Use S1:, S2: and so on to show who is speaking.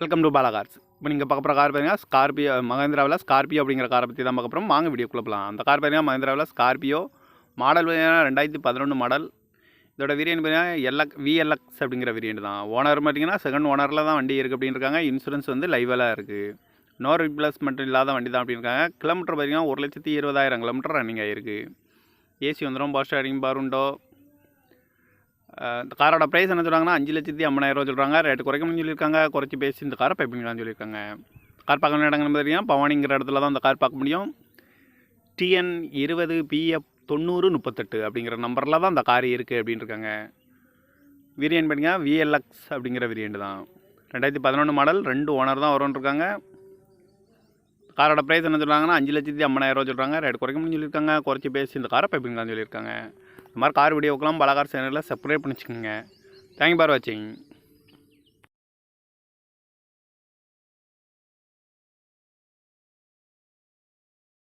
S1: Welcome to Bala cars. இப்போ நீங்கள் பார்க்க போகிற கார் பார்த்தீங்கன்னா ஸ்கார்பியோ, மகேந்திராவில் ஸ்கார்பியோ அப்படிங்கிற காரை பற்றி தான் பார்க்க போகிறோம். வாங்க வீடியோக்குள்ள போகலாம். அந்த கார் பார்த்தீங்கன்னா மகேந்திராவில் ஸ்கார்பியோ மாடல் பார்த்தீங்கன்னா 2011 மாடல். இதோட வேரியன்ட் பார்த்தீங்கன்னா விஎல்எக்ஸ் அப்படிங்கிற வேரியன்ட் தான். ஓனர் பார்த்தீங்கன்னா செகண்ட் ஓனரில் தான் வண்டி இருக்குது அப்படின்னு இருக்காங்க. இன்சூரன்ஸ் வந்து லைவெல்லாம் இருக்குது. நோ ரீப்ளேஸ்மெண்ட் இல்லாத வண்டி தான் அப்படின்னு இருக்காங்க. கிலோமீட்டர் பார்த்தீங்கன்னா 1,20,000 கிலோமீட்டர் ரன்னிங் ஆகிருக்கு. ஏசி வந்துடும், பவர் ஸ்டேரிங், பவர் விண்டோ. இந்த காரோட ப்ரைஸ் என்ன சொல்கிறாங்கன்னா 5,50,000 சொல்கிறாங்க. ரேட்டு குறைக்கணும்னு சொல்லியிருக்காங்க. குறைச்சி பேசி இந்த காரை பைப்பிங்களான்னு சொல்லியிருக்காங்க. கார் பார்க்க இடங்கள் பார்த்தீங்கன்னா பவானிங்கிற இடத்துல தான் அந்த கார் பார்க்க முடியும். TN 20 PF 9038 அப்படிங்கிற நம்பரில் தான் அந்த கார் இருக்குது அப்படின்னு இருக்காங்க. வேரியன்ட் பார்த்தீங்கன்னா விஎல்எக்ஸ் அப்படிங்கிற வேரியன்ட் தான். 2011 மாடல், 2 ஓனர் தான் வரும்னு இருக்காங்க. காரோட ப்ரைஸ் என்ன சொல்கிறாங்கன்னா 5,50,000 சொல்கிறாங்க. ரேட் குறைக்கணும்னு சொல்லியிருக்காங்க. குறைச்சி பேசி இந்த காரை பைப்பிங்களான்னு சொல்லியிருக்காங்க. இந்த மாதிரி கார் வீடியோக்கெல்லாம் பல கார் சேனலில் சப்ஸ்கிரைப் பண்ணிச்சுக்கோங்க. தேங்க்யூ ஃபார் வாட்சிங்.